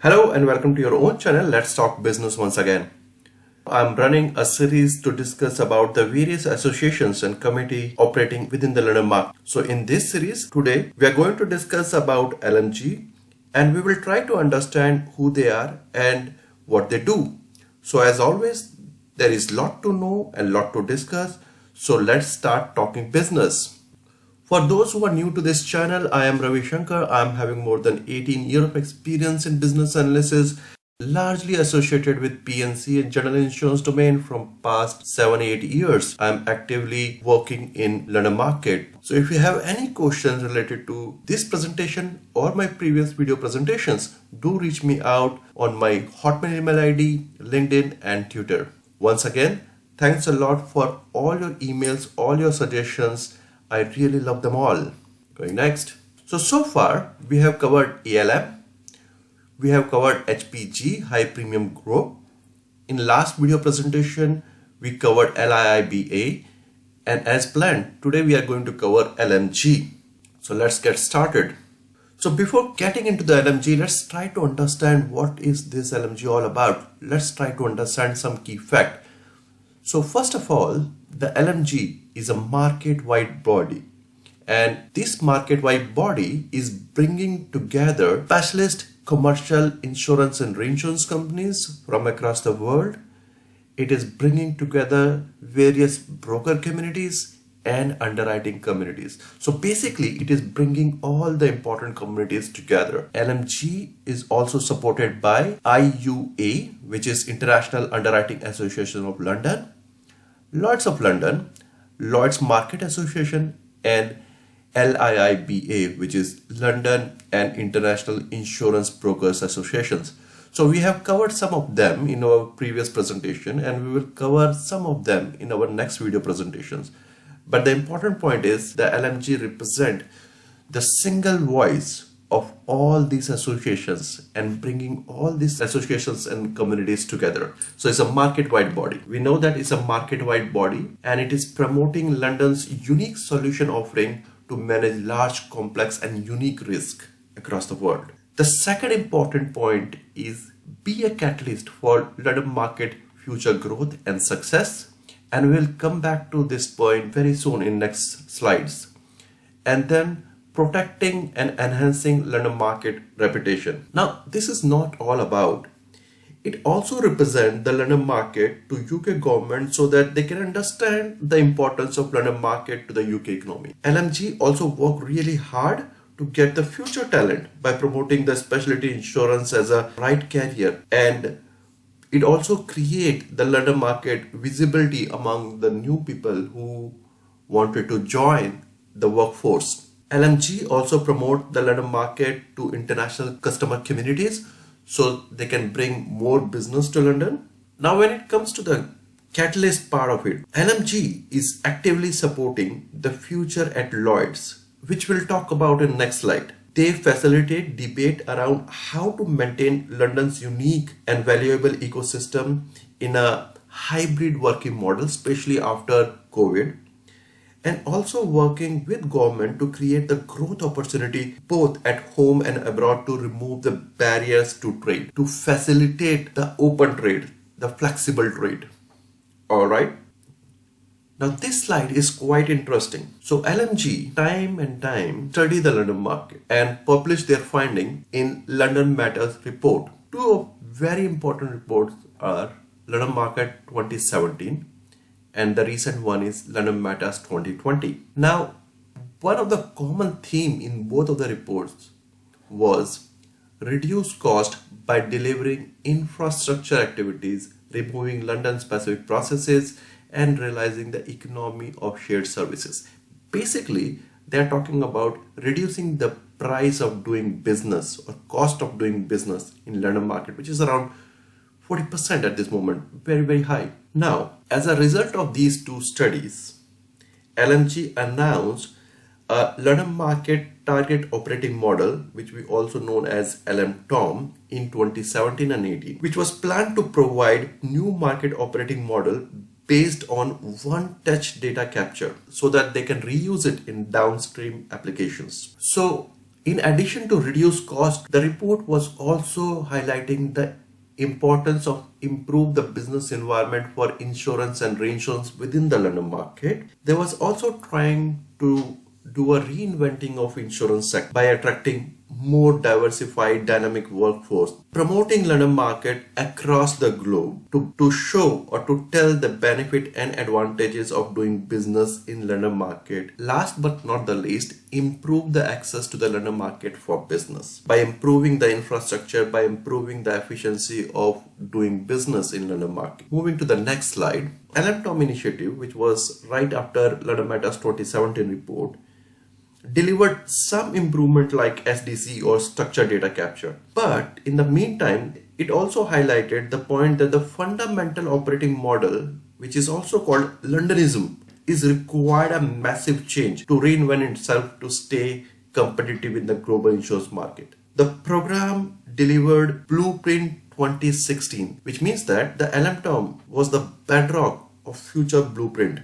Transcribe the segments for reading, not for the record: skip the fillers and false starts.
Hello and welcome to your own channel. Let's talk business once again. I'm running a series to discuss about the various associations and committee operating within the London market. So in this series today, we are going to discuss about LMG and we will try to understand who they are and what they do. So as always, there is lot to know and lot to discuss. So let's start talking business. For those who are new to this channel, I am Ravi Shankar. I am having more than 18 years of experience in business analysis, largely associated with PNC and general insurance domain from past 7-8 years. I am actively working in London market. So if you have any questions related to this presentation or my previous video presentations, do reach me out on my Hotmail email ID, LinkedIn and Twitter. Once again, thanks a lot for all your emails, all your suggestions. I really love them all. Going next. So far we have covered ALM, we have covered HPG, high premium group. In last video presentation, we covered LIIBA, and as planned, today we are going to cover LMG. So let's get started. So before getting into the LMG, let's try to understand what is this LMG all about. Let's try to understand some key fact. So first of all, the LMG is a market-wide body, and this market-wide body is bringing together specialist commercial insurance and reinsurance companies from across the world. It is bringing together various broker communities and underwriting communities. So basically it is bringing all the important communities together. LMG is also supported by IUA, which is International Underwriting Association of London, Lloyd's of London, Lloyd's Market Association, and LIIBA, which is London and International Insurance Brokers Associations. So we have covered some of them in our previous presentation, and we will cover some of them in our next video presentations. But the important point is the LMG represent the single voice of all these associations and bringing all these associations and communities together. So it's a market-wide body. We know that it's a market-wide body and it is promoting London's unique solution offering to manage large, complex and unique risk across the world. The second important point is be a catalyst for London market future growth and success. And we'll come back to this point very soon in next slides. And then protecting and enhancing London market reputation. Now, this is not all about. It also represents the London market to UK government so that they can understand the importance of London market to the UK economy. LMG also work really hard to get the future talent by promoting the specialty insurance as a right career, and it also create the London market visibility among the new people who wanted to join the workforce. LMG also promote the London market to international customer communities so they can bring more business to London. Now when it comes to the catalyst part of it, LMG is actively supporting the future at Lloyd's, which we'll talk about in next slide. They facilitate debate around how to maintain London's unique and valuable ecosystem in a hybrid working model, especially after COVID, and also working with government to create the growth opportunity both at home and abroad to remove the barriers to trade, to facilitate the open trade, the flexible trade. All right. Now this slide is quite interesting. So LMG time and time study the London market and publish their finding in London Matters report. Two very important reports are London Market 2017 and the recent one is London Matters 2020. Now, one of the common theme in both of the reports was reduce cost by delivering infrastructure activities, removing London specific processes, and realizing the economy of shared services. Basically, they are talking about reducing the price of doing business or cost of doing business in London market, which is around 40% at this moment, very, very high. Now, as a result of these two studies, LMG announced a London market target operating model, which we also known as LMTOM, in 2017 and 18, which was planned to provide new market operating model based on one-touch data capture so that they can reuse it in downstream applications. So In addition to reduce cost, the report was also highlighting the importance of improve the business environment for insurance and reinsurance within the London market. They was also trying to do a reinventing of insurance sector by attracting more diversified dynamic workforce, promoting London market across the globe to show or to tell the benefit and advantages of doing business in London market. Last but not the least, improve the access to the London market for business by improving the infrastructure, by improving the efficiency of doing business in London market. Moving to the next slide, LMTOM initiative, which was right after London Matters 2017 report, delivered some improvement like SDC or structured data capture. But in the meantime, it also highlighted the point that the fundamental operating model, which is also called Londonism, is required a massive change to reinvent itself to stay competitive in the global insurance market. The program delivered Blueprint 2016, which means that the LMTOM was the bedrock of future blueprint.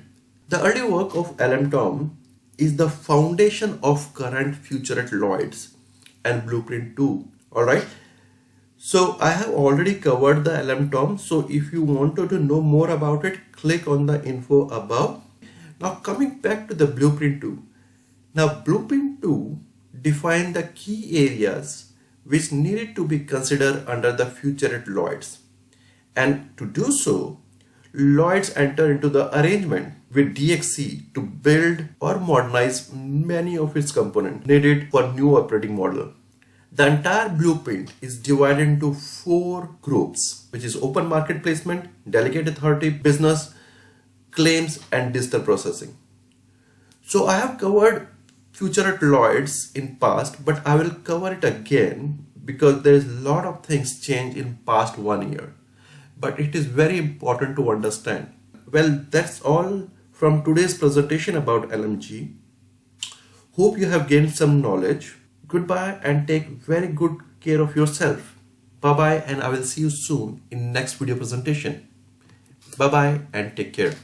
The early work of LMTOM is the foundation of current future at Lloyd's and Blueprint 2. Alright. So I have already covered the LMTOM. So if you wanted to know more about it, click on the info above. Now coming back to the Blueprint 2. Now Blueprint 2 defined the key areas which needed to be considered under the future at Lloyd's. And to do so, Lloyd's entered into the arrangement with DXC to build or modernize many of its components needed for new operating model. The entire blueprint is divided into 4 groups, which is open market placement, delegate authority, business, claims, and digital processing. So I have covered future at Lloyd's in past, but I will cover it again because there is a lot of things changed in past 1 year. But it is very important to understand. Well, that's all from today's presentation about LMG. Hope you have gained some knowledge. Goodbye and take very good care of yourself. Bye bye, and I will see you soon in next video presentation. Bye bye and take care.